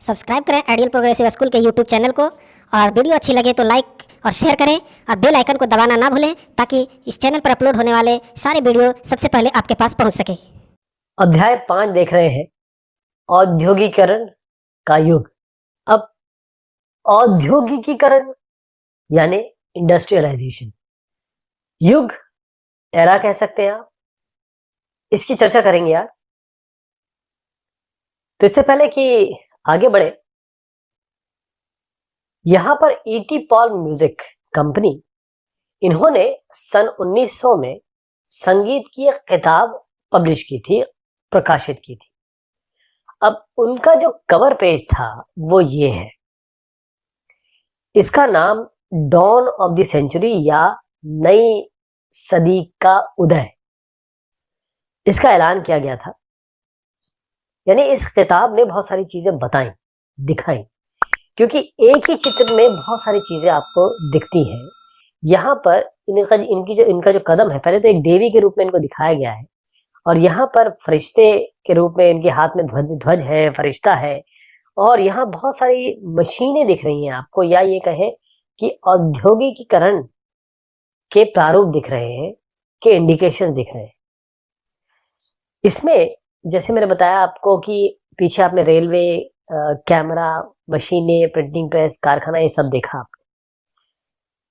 Subscribe करें ideal progressive school के YouTube channel को और वीडियो अच्छी लगे तो लाइक और शेयर करें और बेल आइकन को दबाना ना भूलें ताकि इस चैनल पर अपलोड होने वाले सारे वीडियो सबसे पहले आपके पास पहुंच सके। अध्याय 5 देख रहे हैं, औद्योगिकरण का युग। अब औद्योगिकीकरण यानी इंडस्ट्रियलाइजेशन, युग एरा कह सकते हैं आप, इसकी चर्चा करेंगे आज। तो इससे पहले कि आगे बढ़े, यहां पर ईटी पॉल म्यूजिक कंपनी, इन्होंने सन 1900 में संगीत की एक किताब पब्लिश की थी, प्रकाशित की थी। अब उनका जो कवर पेज था वो ये है, इसका नाम डॉन ऑफ द सेंचुरी या नई सदी का उदय, इसका ऐलान किया गया था। यानी इस किताब ने बहुत सारी चीजें बताई, दिखाई, क्योंकि एक ही चित्र में बहुत सारी चीजें आपको दिखती हैं। यहाँ पर इनका जो कदम है, पहले तो एक देवी के रूप में इनको दिखाया गया है, और यहाँ पर फरिश्ते के रूप में इनके हाथ में ध्वज है, फरिश्ता है, और यहाँ बहुत सारी मशीनें दिख रही हैं आपको, या ये कहें कि औद्योगिकीकरण के प्रारूप दिख रहे हैं, के इंडिकेशंस दिख रहे हैं। इसमें जैसे मैंने बताया आपको कि पीछे आपने रेलवे, कैमरा, मशीनें, प्रिंटिंग प्रेस, कारखाना, ये सब देखा आपने।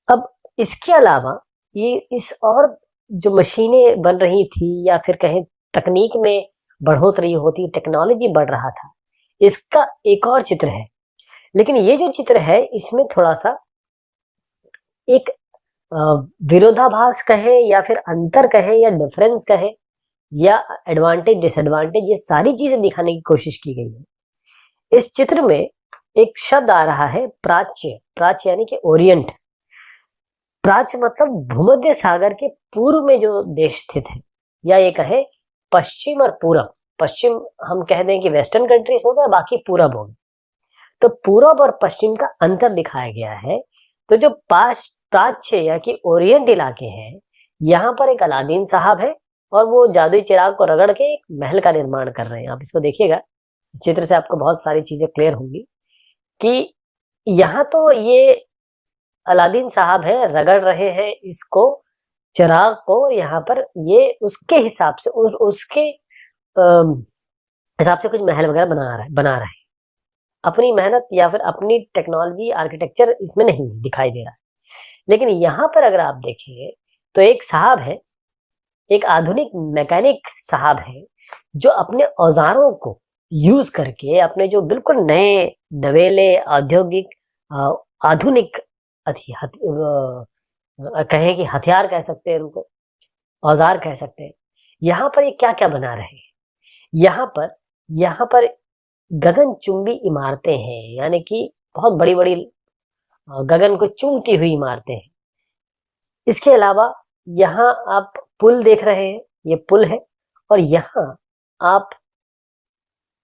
अब इसके अलावा ये इस और जो मशीनें बन रही थी, या फिर कहें तकनीक में बढ़ोतरी होती, टेक्नोलॉजी बढ़ रहा था, इसका एक और चित्र है। लेकिन ये जो चित्र है इसमें थोड़ा सा एक विरोधाभास कहें, या फिर अंतर कहें, या डिफरेंस कहें, या एडवांटेज डिसएडवांटेज, ये सारी चीजें दिखाने की कोशिश की गई है। इस चित्र में एक शब्द आ रहा है प्राच्य। प्राच्य यानी कि ओरिएंट। प्राच्य मतलब भूमध्य सागर के पूर्व में जो देश स्थित है, या ये कहे पश्चिम और पूरब। पश्चिम हम कह दें कि वेस्टर्न कंट्रीज हो गया, बाकी पूरब हो गया। तो पूरब और पश्चिम का अंतर दिखाया गया है। तो जो प्राच्य या कि ओरिएंट इलाके हैं, यहाँ पर एक अलादीन साहब है, और वो जादुई चिराग को रगड़ के एक महल का निर्माण कर रहे हैं। आप इसको देखिएगा, इस चित्र से आपको बहुत सारी चीजें क्लियर होंगी कि यहाँ तो ये अलादीन साहब है, रगड़ रहे हैं इसको, चिराग को। यहाँ पर ये उसके हिसाब से उसके हिसाब से कुछ महल वगैरह बना रहे हैं। अपनी मेहनत या फिर अपनी टेक्नोलॉजी, आर्किटेक्चर इसमें नहीं दिखाई दे रहा है। लेकिन यहाँ पर अगर आप देखें तो एक साहब है, एक आधुनिक मैकेनिक साहब है, जो अपने औजारों को यूज करके अपने जो बिल्कुल नए नवेले औद्योगिक आधुनिक कहें कि हथियार कह सकते हैं उनको, औजार कह सकते हैं, यहाँ पर ये क्या क्या बना रहे हैं। यहाँ पर गगनचुंबी इमारतें हैं, यानी कि बहुत बड़ी बड़ी गगन को चूमती हुई इमारतें हैं। इसके अलावा यहाँ आप पुल देख रहे हैं, ये पुल है, और यहाँ आप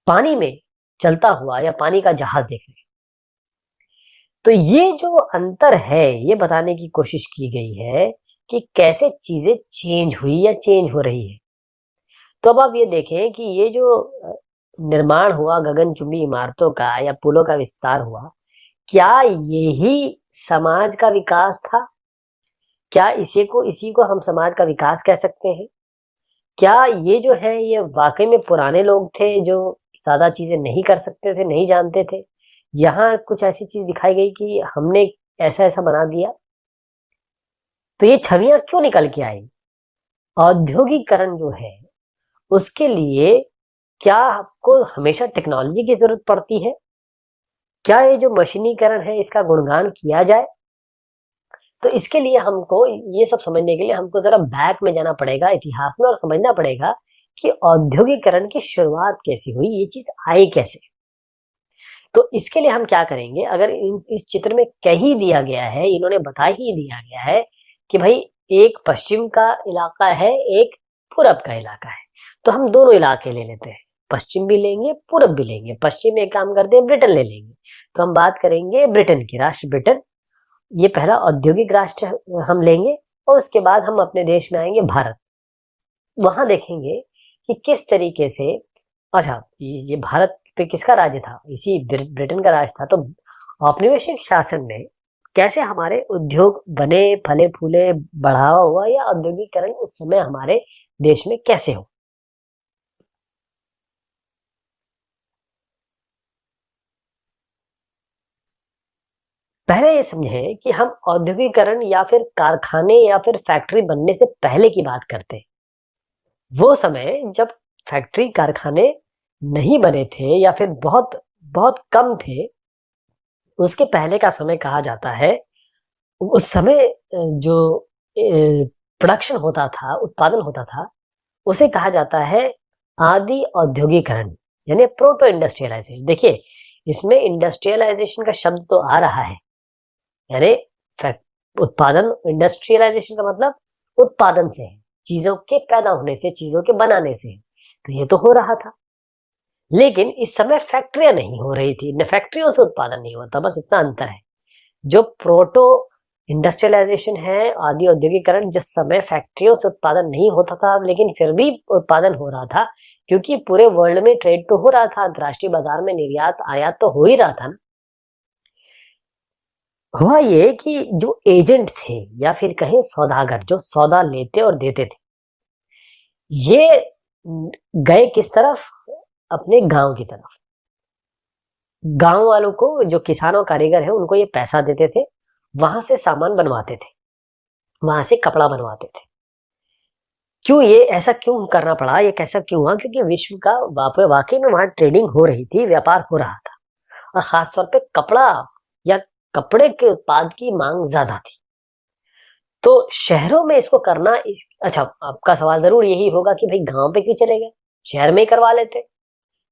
पानी में चलता हुआ या पानी का जहाज देख रहे हैं। तो ये जो अंतर है, ये बताने की कोशिश की गई है कि कैसे चीजें चेंज हुई या चेंज हो रही है। तो अब आप ये देखें कि ये जो निर्माण हुआ गगनचुंबी इमारतों का या पुलों का विस्तार हुआ, क्या यही समाज का विकास था? क्या इसी को हम समाज का विकास कह सकते हैं? क्या ये जो है ये वाकई में पुराने लोग थे जो ज्यादा चीजें नहीं कर सकते थे, नहीं जानते थे? यहाँ कुछ ऐसी चीज दिखाई गई कि हमने ऐसा ऐसा बना दिया। तो ये छवियां क्यों निकल के आई? औद्योगिकरण जो है उसके लिए क्या आपको हमेशा टेक्नोलॉजी की जरूरत पड़ती है? क्या ये जो मशीनीकरण है इसका गुणगान किया जाए? तो इसके लिए हमको ये सब समझने के लिए हमको जरा बैक में जाना पड़ेगा इतिहास में, और समझना पड़ेगा कि औद्योगिकरण की शुरुआत कैसी हुई, ये चीज आई कैसे। तो इसके लिए हम क्या करेंगे, अगर इस चित्र में कह ही दिया गया है, इन्होंने बता ही दिया गया है कि भाई एक पश्चिम का इलाका है, एक पूरब का इलाका है, तो हम दोनों इलाके ले लेते हैं, पश्चिम भी लेंगे, पूरब भी लेंगे। पश्चिम में एक काम करते हैं, ब्रिटेन ले लेंगे, तो हम बात करेंगे ब्रिटेन की, राष्ट्र ब्रिटेन, ये पहला औद्योगिक राष्ट्र हम लेंगे, और उसके बाद हम अपने देश में आएंगे भारत। वहां देखेंगे कि किस तरीके से, अच्छा ये भारत पे किसका राज्य था, इसी ब्रिटेन का राज था। तो औपनिवेशिक शासन ने कैसे हमारे उद्योग बने, फले फूले, बढ़ावा हुआ, या औद्योगिकरण उस समय हमारे देश में कैसे हो। पहले ये समझे कि हम औद्योगिकरण या फिर कारखाने या फिर फैक्ट्री बनने से पहले की बात करते हैं। वो समय जब फैक्ट्री कारखाने नहीं बने थे या फिर बहुत बहुत कम थे, उसके पहले का समय कहा जाता है। उस समय जो प्रोडक्शन होता था, उत्पादन होता था, उसे कहा जाता है आदि औद्योगिकरण, यानी प्रोटो इंडस्ट्रियलाइजेशन। देखिए, इसमें इंडस्ट्रियलाइजेशन का शब्द तो आ रहा है, यानी उत्पादन। इंडस्ट्रियलाइजेशन का मतलब उत्पादन से है, चीजों के पैदा होने से, चीजों के बनाने से। तो ये तो हो रहा था, लेकिन इस समय फैक्ट्रियां नहीं हो रही थी, फैक्ट्रियों से उत्पादन नहीं होता, बस इतना अंतर है। जो प्रोटो इंडस्ट्रियलाइजेशन है, आदि औद्योगिकरण, जिस समय फैक्ट्रियों से उत्पादन नहीं होता था, लेकिन फिर भी उत्पादन हो रहा था, क्योंकि पूरे वर्ल्ड में ट्रेड तो हो रहा था, अंतर्राष्ट्रीय बाजार में निर्यात आयात तो हो ही रहा था ना। हुआ ये कि जो एजेंट थे या फिर कहें सौदागर, जो सौदा लेते और देते थे, ये गए किस तरफ, अपने गांव की तरफ। गांव वालों को, जो किसानों कारीगर है, उनको ये पैसा देते थे, वहां से सामान बनवाते थे, वहां से कपड़ा बनवाते थे। क्यों ये ऐसा क्यों करना पड़ा, ये कैसा क्यों हुआ? क्योंकि विश्व का वाकई में वहां ट्रेडिंग हो रही थी, व्यापार हो रहा था, और खासतौर पे कपड़ा या कपड़े के उत्पाद की मांग ज्यादा थी। तो शहरों में इसको करना अच्छा, आपका सवाल जरूर यही होगा कि भाई गांव पे क्यों चले गए, शहर में ही करवा लेते।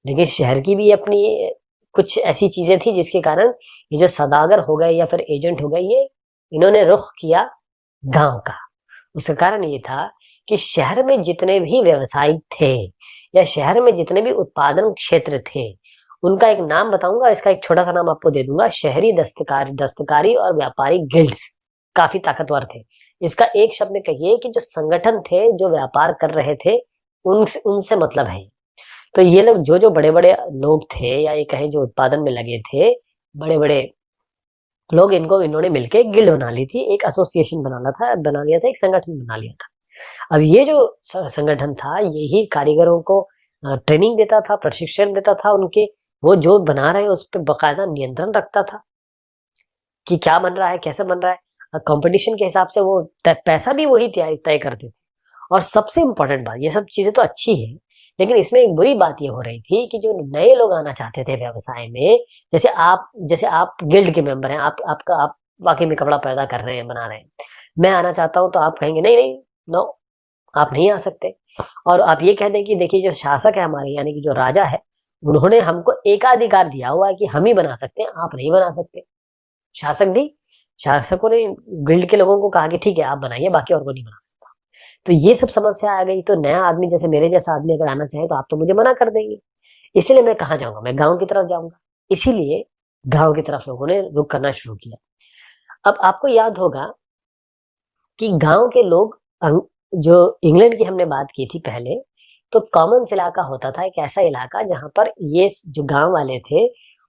लेकिन शहर की भी अपनी कुछ ऐसी चीजें थी जिसके कारण ये जो सौदागर हो गए या फिर एजेंट हो गए, ये इन्होंने रुख किया गांव का। उसका कारण ये था कि शहर में जितने भी व्यवसायी थे या शहर में जितने भी उत्पादन क्षेत्र थे, उनका एक नाम बताऊंगा, इसका एक छोटा सा नाम आपको दे दूंगा, शहरी दस्तकारी और व्यापारी गिल्ड्स काफी ताकतवर थे। इसका एक शब्द कहिए कि जो संगठन थे, जो व्यापार कर रहे थे, उनसे मतलब है। तो ये लोग, जो जो बड़े बड़े लोग थे, या ये कहें जो उत्पादन में लगे थे, बड़े बड़े लोग, इन्होंने मिलकर एक गिल्ड बना ली थी, एक एसोसिएशन बना लिया था, एक संगठन बना लिया था। अब ये जो संगठन था, यही कारीगरों को ट्रेनिंग देता था, प्रशिक्षण देता था, उनके वो जो बना रहे हैं उस पर बाकायदा नियंत्रण रखता था कि क्या बन रहा है, कैसे बन रहा है। कंपटीशन के हिसाब से वो पैसा भी वही तय करते थे। और सबसे इंपॉर्टेंट बात, ये सब चीजें तो अच्छी है, लेकिन इसमें एक बुरी बात ये हो रही थी कि जो नए लोग आना चाहते थे व्यवसाय में, जैसे आप गिल्ड के मेंबर हैं, आप वाकई में कपड़ा पैदा कर रहे हैं, बना रहे हैं, मैं आना चाहता हूं, तो आप कहेंगे नहीं नहीं, नो, आप नहीं आ सकते। और आप ये कह दें कि देखिए, जो शासक है हमारे, यानी कि जो राजा है, उन्होंने हमको एकाधिकार दिया हुआ है कि हम ही बना सकते हैं, आप नहीं बना सकते। शासकों ने गिल्ड के लोगों को कहा कि ठीक है, आप बनाइए, बाकी और को नहीं बना सकता। तो ये सब समस्या आ गई। तो नया आदमी, जैसे मेरे जैसा आदमी अगर आना चाहे, तो आप तो मुझे मना कर देंगे। इसीलिए मैं कहाँ जाऊंगा, मैं गांव की तरफ जाऊंगा। इसीलिए गांव की तरफ लोगों ने रुख करना शुरू किया। अब आपको याद होगा कि गांव के लोग, जो इंग्लैंड की हमने बात की थी पहले, तो कॉमन्स इलाका होता था, एक ऐसा इलाका जहां पर ये जो गांव वाले थे,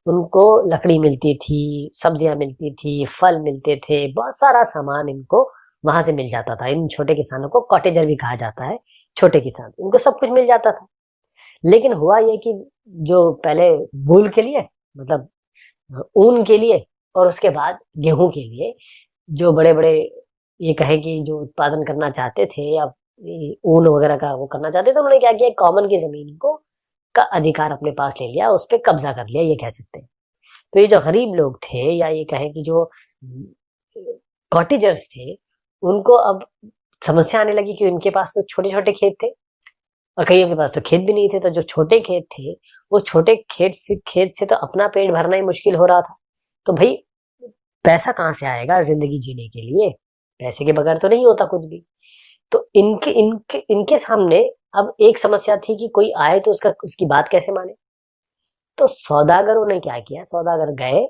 उनको लकड़ी मिलती थी, सब्जियां मिलती थी, फल मिलते थे, बहुत सारा सामान इनको वहां से मिल जाता था। इन छोटे किसानों को कॉटेजर भी कहा जाता है, छोटे किसान, उनको सब कुछ मिल जाता था। लेकिन हुआ ये कि जो पहले वूल के लिए, मतलब ऊन के लिए, और उसके बाद गेहूं के लिए, जो बड़े बड़े, ये कहें कि जो उत्पादन करना चाहते थे या ऊन वगैरह का वो करना चाहते थे, उन्होंने क्या किया, कॉमन की जमीन को का अधिकार अपने पास ले लिया, उस पर कब्जा कर लिया, ये कह सकते हैं। तो ये जो गरीब लोग थे, या ये कहें कि जो कॉटेजर्स थे, उनको अब समस्या आने लगी कि उनके पास तो छोटे छोटे खेत थे, और कईयों के पास तो खेत भी नहीं थे। तो जो छोटे खेत थे, वो छोटे खेत से तो अपना पेट भरना ही मुश्किल हो रहा था। तो भाई, पैसा कहाँ से आएगा जिंदगी जीने के लिए? पैसे के बगैर तो नहीं होता कुछ भी। तो इनके इनके इनके सामने अब एक समस्या थी कि कोई आए तो उसकी बात कैसे माने। तो सौदागरों ने क्या किया, सौदागर गए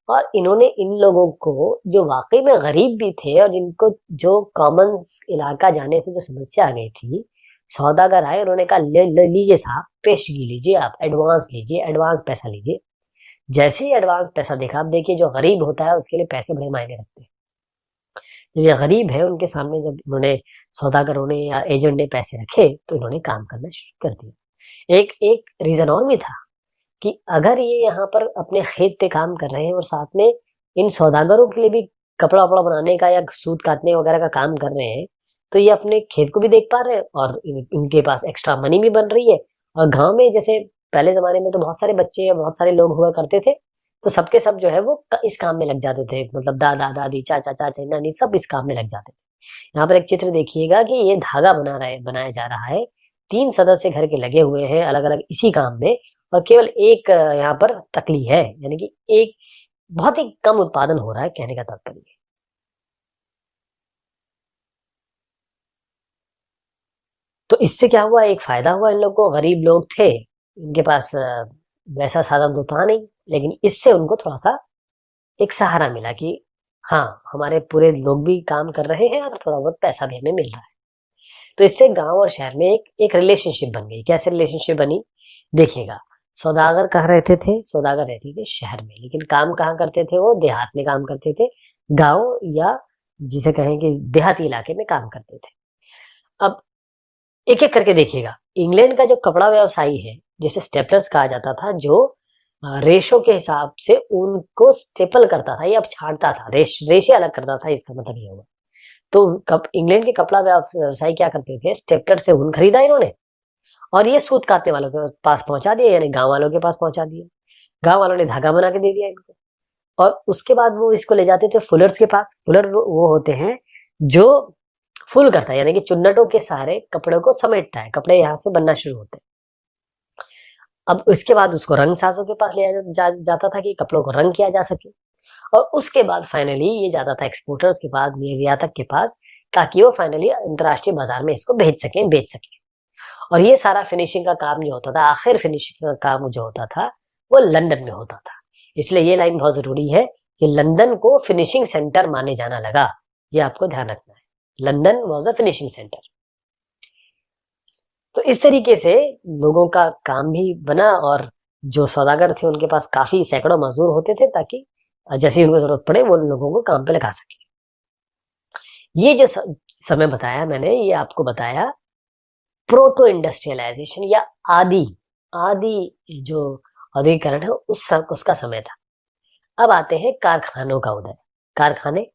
और इन्होंने इन लोगों को, जो वाकई में गरीब भी थे और जिनको जो कॉमन्स इलाका जाने से जो समस्या आ गई थी, सौदागर आए, उन्होंने कहा लीजिए साहब, पेशगी लीजिए, आप एडवांस लीजिए, एडवांस पैसा लीजिए। जैसे ही एडवांस पैसा देखा, आप देखिए जो गरीब होता है उसके लिए पैसे बड़े मायने रखते हैं। जब ये गरीब है, उनके सामने जब उन्होंने सौदागरों ने या एजेंट ने पैसे रखे, तो इन्होंने काम करना शुरू कर दिया। एक एक रीजन और भी था कि अगर ये यहाँ पर अपने खेत पे काम कर रहे हैं और साथ में इन सौदागरों के लिए भी कपड़ा वपड़ा बनाने का या सूत काटने वगैरह का काम कर रहे हैं, तो ये अपने खेत को भी देख पा रहे हैं और इनके पास एक्स्ट्रा मनी भी बन रही है। और गांव में जैसे पहले जमाने में तो बहुत सारे बच्चे या बहुत सारे लोग हुआ करते थे, तो सबके सब जो है वो इस काम में लग जाते थे, मतलब दादा दादी चाचा चाचा नानी सब इस काम में लग जाते थे। यहाँ पर एक चित्र देखिएगा कि ये धागा बनाया जा रहा है। 3 सदस्य घर के लगे हुए हैं अलग अलग इसी काम में, और केवल एक यहाँ पर तकली है, यानी कि एक बहुत ही कम उत्पादन हो रहा है, कहने का तात्पर्य। तो इससे क्या हुआ, एक फायदा हुआ इन लोग को। गरीब लोग थे, इनके पास वैसा साधन तो था नहीं, लेकिन इससे उनको थोड़ा सा एक सहारा मिला कि हाँ, हमारे पूरे लोग भी काम कर रहे हैं और थोड़ा बहुत पैसा भी हमें मिल रहा है। तो इससे गांव और शहर में एक रिलेशनशिप बन गई। कैसे रिलेशनशिप बनी, देखिएगा। सौदागर कहाँ रहते थे, सौदागर रहते थे शहर में, लेकिन काम कहाँ करते थे, वो देहात में काम करते थे, गांव या जिसे कहें कि देहाती इलाके में काम करते थे। अब एक एक करके देखिएगा। इंग्लैंड का जो कपड़ा व्यवसायी है, जिसे स्टेपलर्स कहा जाता था, जो रेशो के हिसाब से उनको स्टेपल करता था या छांटता था, रेशे अलग करता था, इसका मतलब ये होगा। तो इंग्लैंड के कपड़ा व्यवसायी क्या करते थे, स्टेपलर से ऊन खरीदा इन्होंने और ये सूत काटने वालों के पास पहुंचा दिया, यानी गांव वालों के पास पहुंचा दिया। गांव वालों ने धागा बना के दे दिया इनको, और उसके बाद वो इसको ले जाते थे फुलर्स के पास। फुलर वो होते हैं जो फुल करता है, यानी कि चुन्नटों के सहारे कपड़े को समेटता है, कपड़े यहाँ से बनना शुरू होते हैं। अब इसके बाद उसको रंग साजों के पास ले जाता था कि कपड़ों को रंग किया जा सके, और उसके बाद फाइनली ये जाता था एक्सपोर्टर्स के पास, निर्यातक के पास, ताकि वो फाइनली अंतर्राष्ट्रीय बाजार में इसको बेच सके। और ये सारा फिनिशिंग का काम जो होता था, आखिर फिनिशिंग का काम जो होता था, वो लंदन में होता था। इसलिए ये लाइन बहुत जरूरी है कि लंदन को फिनिशिंग सेंटर माने जाना लगा, ये आपको ध्यान रखना है। London was a finishing centre. तो इस तरीके से लोगों का काम भी बना, और जो सौदागर थे उनके पास काफी सैकड़ों मजदूर होते थे, ताकि जैसे उनको जरूरत पड़े वो लोगों को काम पे लगा सके। ये जो समय बताया मैंने, ये आपको बताया प्रोटो इंडस्ट्रियलाइजेशन या आदि जो औद्योगिकरण है उसका समय था। अब आते हैं कारखानों का उदय। कारखाने,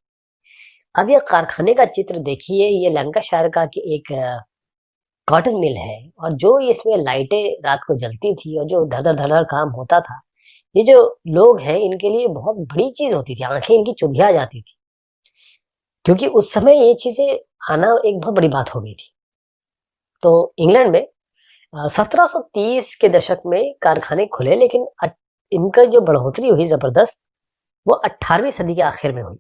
अब ये कारखाने का चित्र देखिए। ये लंकाशायर का कि एक कॉटन मिल है, और जो इसमें लाइटें रात को जलती थी और जो धड़धड़ काम होता था, ये जो लोग हैं इनके लिए बहुत बड़ी चीज होती थी, आंखें इनकी चुंधिया जाती थी, क्योंकि उस समय ये चीजें आना एक बहुत बड़ी बात हो गई थी। तो इंग्लैंड में 1730 के दशक में कारखाने खुले, लेकिन इनका जो बढ़ोतरी हुई जबरदस्त, वो 18वीं सदी के आखिर में हुई।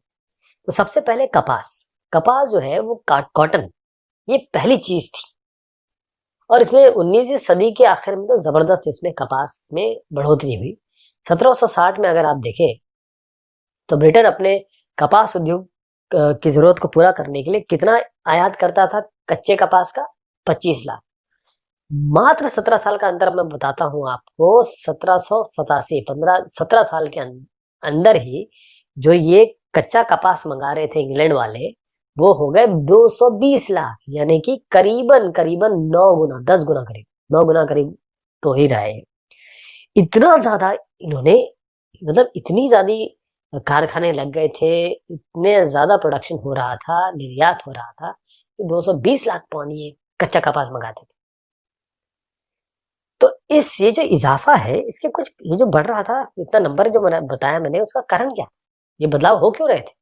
तो सबसे पहले कपास जो है वो कॉटन, ये पहली चीज थी, और इसमें 19वीं सदी के आखिर में तो जबरदस्त इसमें कपास में बढ़ोतरी हुई। 1760 में अगर आप देखें तो ब्रिटेन अपने कपास उद्योग की जरूरत को पूरा करने के लिए कितना आयात करता था कच्चे कपास का, 25 लाख। मात्र 17 साल का अंतर मैं बताता हूं आपको, 17 साल के अंदर ही जो ये कच्चा कपास मंगा रहे थे इंग्लैंड वाले, वो हो गए 220 लाख, यानी कि करीबन 9 गुना, 10 गुना करीब, 9 गुना करीब तो ही रहे। इतना ज्यादा इन्होंने, मतलब इतनी ज्यादा कारखाने लग गए थे, इतने ज्यादा प्रोडक्शन हो रहा था, निर्यात हो रहा था, 220 लाख पाउंड ये कच्चा कपास मंगाते थे। तो ये जो इजाफा है, इसके कुछ ये जो बढ़ रहा था, इतना नंबर जो बताया मैंने, उसका कारण क्या, ये बदलाव हो क्यों रहे थे?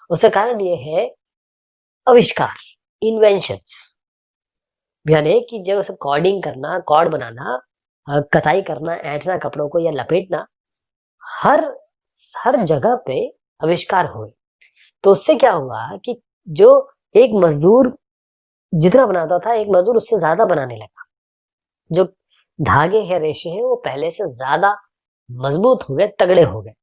उसका कारण ये है आविष्कार, इन्वेंशंस, यानी कि जब सब कॉर्डिंग करना, कॉर्ड बनाना, कताई करना, ऐंठना कपड़ों को या लपेटना, हर जगह पे आविष्कार हुए। तो उससे क्या हुआ कि जो एक मजदूर जितना बनाता था, एक मजदूर उससे ज्यादा बनाने लगा। जो धागे हैं, रेशे हैं, वो पहले से ज्यादा मजबूत हो गए, तगड़े हो गए।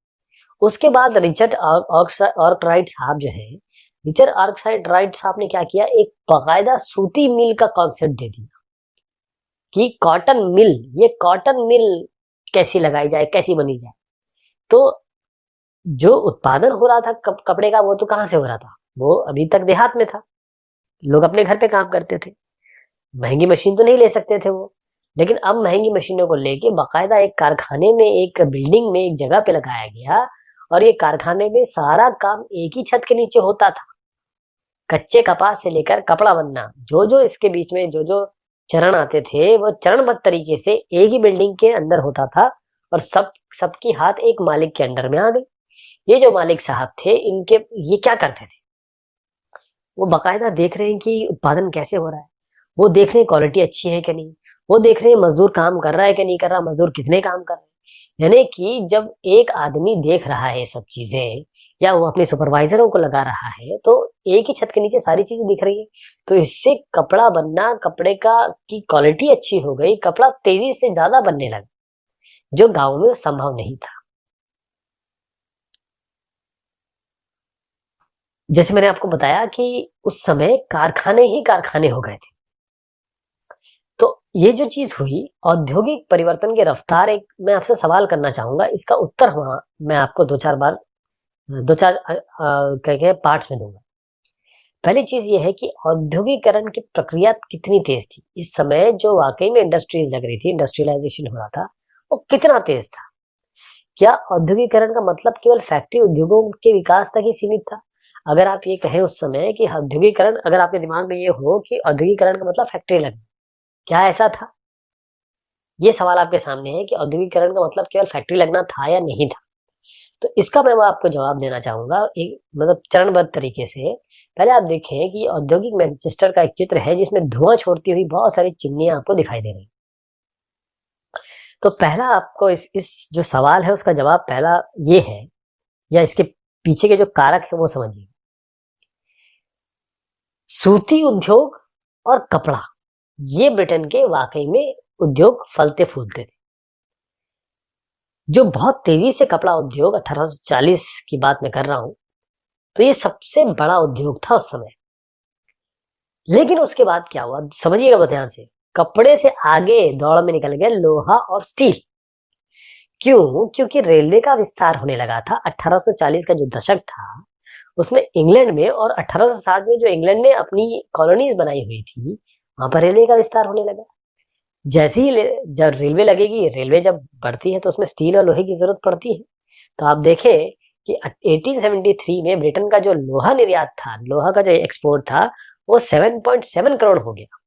उसके बाद रिचर्ड आर्कराइट साहब जो है, रिचर्ड आर्कसाइड राइट साहब ने क्या किया, एक बाकायदा सूती मिल का कॉन्सेप्ट दे दिया कि कॉटन मिल, ये कॉटन मिल कैसी लगाई जाए, कैसी बनी जाए। तो जो उत्पादन हो रहा था कपड़े का, वो तो कहाँ से हो रहा था, वो अभी तक देहात में था, लोग अपने घर पे काम करते थे, महंगी मशीन तो नहीं ले सकते थे वो। लेकिन अब महंगी मशीनों को लेके बाकायदा एक कारखाने में, एक बिल्डिंग में, एक जगह पे लगाया गया, और ये कारखाने में सारा काम एक ही छत के नीचे होता था। कच्चे कपास से लेकर कपड़ा बनना, जो जो इसके बीच में जो जो चरण आते थे, वो चरणबद्ध तरीके से एक ही बिल्डिंग के अंदर होता था, और सबकी हाथ एक मालिक के अंडर में आ गई। ये जो मालिक साहब थे, इनके ये क्या करते थे, वो बाकायदा देख रहे हैं कि उत्पादन कैसे हो रहा है, वो देख रहे हैं क्वालिटी अच्छी है कि नहीं, वो देख रहे हैं मजदूर काम कर रहा है कि नहीं कर रहा, मजदूर कितने काम कर रहे हैं। यानी कि जब एक आदमी देख रहा है सब चीजें, या वो अपने सुपरवाइजरों को लगा रहा है, तो एक ही छत के नीचे सारी चीजें दिख रही है, तो इससे कपड़ा बनना, कपड़े का की क्वालिटी अच्छी हो गई, कपड़ा तेजी से ज्यादा बनने लगा, जो गाँव में संभव नहीं था। जैसे मैंने आपको बताया कि उस समय कारखाने ही कारखाने हो गए थे। तो ये जो चीज हुई, औद्योगिक परिवर्तन की रफ्तार, एक मैं आपसे सवाल करना चाहूंगा, इसका उत्तर मैं आपको दो चार कह पार्ट्स में दूंगा। पहली चीज ये है कि औद्योगिकरण की प्रक्रिया कितनी तेज थी इस समय, जो वाकई में इंडस्ट्रीज लग रही थी, इंडस्ट्रियलाइजेशन हो रहा था, वो कितना तेज था। क्या औद्योगिकरण का मतलब केवल फैक्ट्री उद्योगों के विकास तक ही सीमित था? अगर आप ये कहें उस समय कि औद्योगिकरण, अगर आपके दिमाग में ये हो कि औद्योगिकरण का मतलब फैक्ट्री लगना, क्या ऐसा था? ये सवाल आपके सामने है कि औद्योगिकरण का मतलब केवल फैक्ट्री लगना था या नहीं था। तो इसका मैं आपको जवाब देना चाहूंगा, एक मतलब चरणबद्ध तरीके से। पहले आप देखें कि औद्योगिक मैनचेस्टर का एक चित्र है, जिसमें धुआं छोड़ती हुई बहुत सारी चिमनियां आपको दिखाई दे रही। तो पहला आपको इस जो सवाल है, उसका जवाब पहला ये है, या इसके पीछे के जो कारक है वो समझिए। सूती उद्योग और कपड़ा, ये ब्रिटेन के वाकई में उद्योग फलते फूलते थे। जो बहुत तेजी से कपड़ा उद्योग, 1840 की बात मैं कर रहा हूं, तो ये सबसे बड़ा उद्योग था उस समय। लेकिन उसके बाद क्या हुआ, समझिएगा बहुत ध्यान से। कपड़े से आगे दौड़ में निकल गए लोहा और स्टील। क्यों? क्योंकि रेलवे का विस्तार होने लगा था। 1840 का जो दशक था, उसमें इंग्लैंड में, और 1860 में जो इंग्लैंड ने अपनी कॉलोनीज बनाई हुई थी, वहां पर रेलवे का विस्तार होने लगा। जैसे ही जब रेलवे लगेगी, रेलवे जब बढ़ती है, तो उसमें स्टील और लोहे की जरूरत पड़ती है। तो आप देखें कि 1873 में ब्रिटेन का जो लोहा निर्यात था, लोहा का जो एक्सपोर्ट था, वो 7.7 करोड़ हो गया।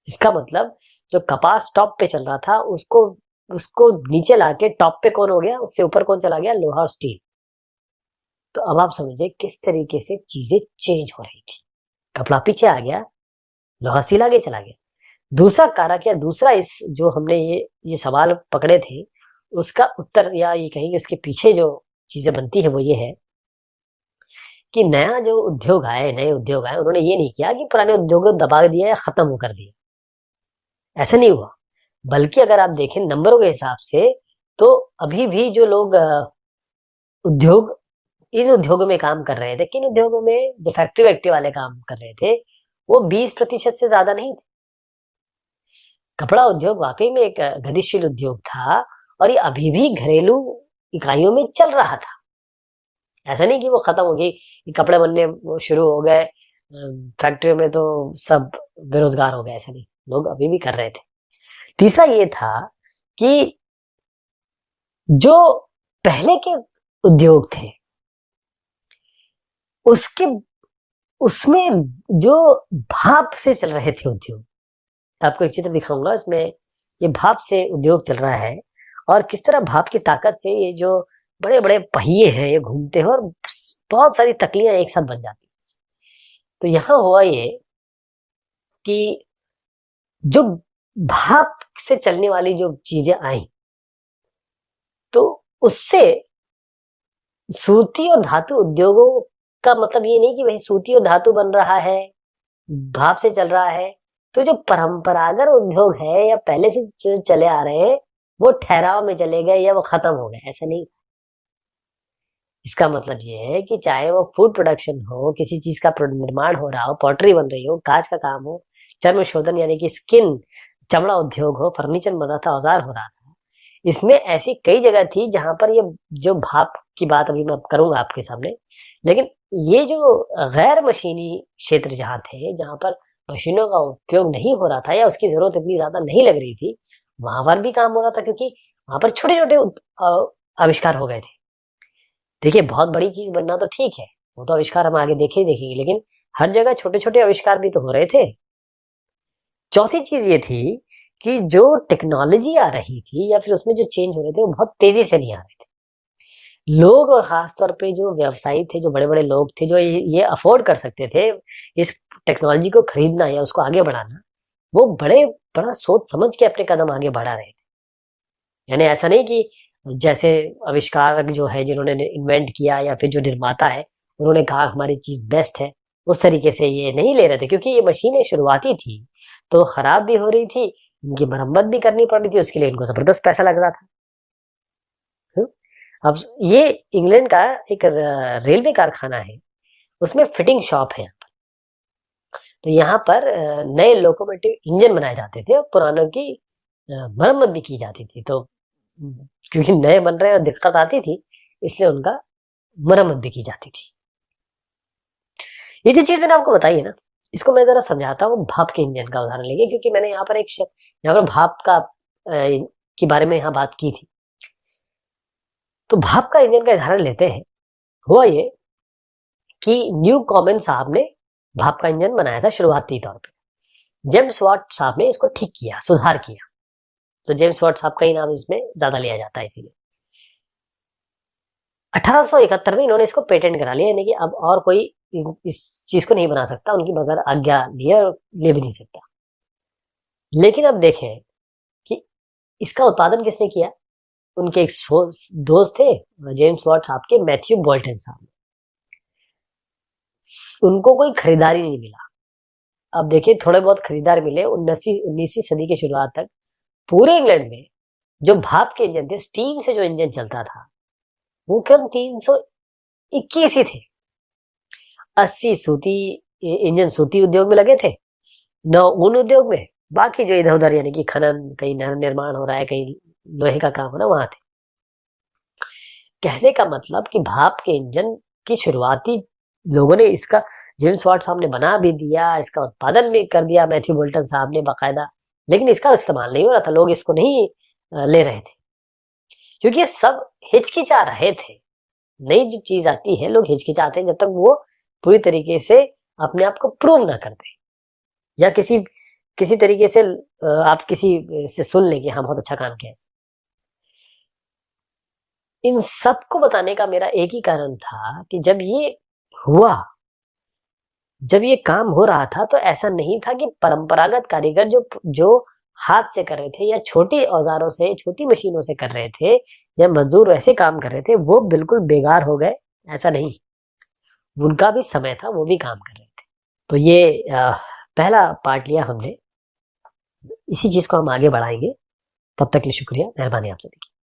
इसका मतलब जो कपास टॉप पे चल रहा था, उसको उसको नीचे लाके टॉप पे कौन हो गया, उससे ऊपर कौन चला गया, लोहा और स्टील। तो अब आप समझिए किस तरीके से चीजें चेंज हो रही थी। कपड़ा पीछे आ गया, लोहा स्टील आगे चला गया। दूसरा कारक, या दूसरा इस जो हमने ये सवाल पकड़े थे, उसका उत्तर, या ये कहेंगे उसके पीछे जो चीजें बनती है, वो ये है कि नया जो उद्योग आए, नए उद्योग आए, उन्होंने ये नहीं किया कि पुराने उद्योगों को दबा दिया या खत्म कर दिया। ऐसा नहीं हुआ। बल्कि अगर आप देखें नंबरों के हिसाब से, तो अभी भी जो लोग उद्योग इन उद्योगों में काम कर रहे थे, किन उद्योगों में, जो फैक्ट्री वैक्ट्री वाले काम कर रहे थे, वो 20% से ज्यादा नहीं थे। कपड़ा उद्योग वाकई में एक गतिशील उद्योग था, और ये अभी भी घरेलू इकाइयों में चल रहा था। ऐसा नहीं कि वो खत्म हो गई, कि कपड़े बनने वो शुरू हो गए फैक्ट्रियों में तो सब बेरोजगार हो गए, ऐसा नहीं, लोग अभी भी कर रहे थे। तीसरा ये था कि जो पहले के उद्योग थे, उसके उसमें जो भाप से चल रहे थे उद्योग, आपको एक चित्र दिखाऊंगा, इसमें ये भाप से उद्योग चल रहा है, और किस तरह भाप की ताकत से ये जो बड़े बड़े पहिए हैं, ये घूमते हैं, और बहुत सारी तकलियां एक साथ बन जाती। तो यहां हुआ ये कि जो भाप से चलने वाली जो चीजें आई, तो उससे सूती और धातु उद्योगों का मतलब ये नहीं कि भाई सूती और धातु बन रहा है, भाप से चल रहा है, तो जो परंपरागत उद्योग है, या पहले से चले आ रहे हैं, वो ठहराव में चले गए या वो खत्म हो गए, ऐसा नहीं। इसका मतलब ये है कि चाहे वो फूड प्रोडक्शन हो, किसी चीज का निर्माण हो रहा हो, पॉटरी बन रही हो, कांच का काम हो, चर्म शोधन यानी कि स्किन चमड़ा उद्योग हो, फर्नीचर बन रहा था, औजार हो रहा था, इसमें ऐसी कई जगह थी जहां पर ये जो भाप की बात अभी मैं करूंगा आपके सामने, लेकिन ये जो गैर मशीनी क्षेत्र जहाँ थे, जहां पर मशीनों का उपयोग नहीं हो रहा था या उसकी जरूरत इतनी ज्यादा नहीं लग रही थी, वहां पर भी काम हो रहा था, क्योंकि वहां पर छोटे छोटे आविष्कार हो गए थे। देखिए, बहुत बड़ी चीज बनना तो ठीक है, वो तो आविष्कार हम आगे देखे ही देखेंगे, लेकिन हर जगह छोटे छोटे आविष्कार भी तो हो रहे थे। चौथी चीज ये थी कि जो टेक्नोलॉजी आ रही थी या फिर उसमें जो चेंज हो रहे थे वो बहुत तेजी से नहीं आ रहे थे। लोग, और खासतौर पे जो व्यवसायी थे, जो बड़े बड़े लोग थे, जो ये अफोर्ड कर सकते थे इस टेक्नोलॉजी को खरीदना या उसको आगे बढ़ाना, वो बड़ा सोच समझ के अपने कदम आगे बढ़ा रहे थे। यानी ऐसा नहीं कि जैसे आविष्कारक जो है, जिन्होंने इन्वेंट किया या फिर जो निर्माता है, उन्होंने कहा हमारी चीज बेस्ट है, उस तरीके से ये नहीं ले रहे थे, क्योंकि ये मशीनें शुरुआती थी तो खराब भी हो रही थी, इनकी मरम्मत भी करनी पड़ रही थी, उसके लिए इनको जबरदस्त पैसा लग रहा था। हम्म? अब ये इंग्लैंड का एक रेलवे कारखाना है, उसमें फिटिंग शॉप है। तो यहाँ पर नए लोकोमोटिव इंजन बनाए जाते थे और पुरानों की मरम्मत भी की जाती थी। तो क्योंकि नए बन रहे हैं और दिक्कत आती थी, इसलिए उनका मरम्मत भी की जाती थी। ये जो चीज मैंने आपको बताई है ना, इसको मैं जरा समझाता हूँ भाप के इंजन का उदाहरण लेके, क्योंकि मैंने यहाँ पर यहाँ पर भाप का के बारे में यहाँ बात की थी। तो भाप का इंजन का उदाहरण लेते हैं। हुआ ये कि न्यू कॉमन साहब ने भाप का इंजन बनाया था शुरुआती तौर पे। जेम्स वाट साहब ने इसको ठीक किया, सुधार किया। तो जेम्स वाट साहब का ही नाम इसमें ज्यादा लिया जाता है, इसीलिए 1871 में इन्होंने इसको पेटेंट करा लिया, यानी कि अब और कोई इस चीज को नहीं बना सकता उनकी बगैर आज्ञा लिए, और ले भी नहीं सकता। लेकिन अब देखें कि इसका उत्पादन किसने किया। उनके एक दोस्त थे जेम्स वाट साहब के, मैथ्यू बोल्टन साहब। उनको कोई खरीदारी नहीं मिला। अब देखिए, थोड़े बहुत खरीदार मिले 19वीं सदी के शुरुआत तक। पूरे इंग्लैंड में जो भाप के इंजन थे, स्टीम से जो इंजन चलता था, वो केवल 321 ही थे। 80 सूती इंजन सूती उद्योग में लगे थे, 9 ऊन उद्योग में, बाकी जो इधर उधर यानी कि खनन, कहीं निर्माण हो रहा है, कहीं लोहे का काम हो रहा है, वहां थे। कहने का मतलब कि भाप के इंजन की शुरुआती लोगों ने इसका, जेम्स वाट साहब ने बना भी दिया, इसका उत्पादन भी कर दिया मैथ्यू बोल्टन साहब ने बाकायदा, लेकिन इसका इस्तेमाल नहीं हो रहा था। लोग इसको नहीं ले रहे थे, क्योंकि सब हिचकिचा रहे थे। नई जो चीज आती है, लोग हिचकिचाते हैं जब तक वो पूरी तरीके से अपने आप को प्रूव ना करते, या किसी तरीके से आप किसी से सुन लेंगे हाँ बहुत अच्छा काम किया। इन सबको बताने का मेरा एक ही कारण था कि जब ये काम हो रहा था, तो ऐसा नहीं था कि परंपरागत कारीगर जो हाथ से कर रहे थे या छोटी औजारों से, छोटी मशीनों से कर रहे थे, या मजदूर ऐसे काम कर रहे थे, वो बिल्कुल बेकार हो गए। ऐसा नहीं, उनका भी समय था, वो भी काम कर रहे थे। तो ये पहला पार्ट लिया हमने, इसी चीज को हम आगे बढ़ाएंगे। तब तक के लिए शुक्रिया, मेहरबानी आप सभी की।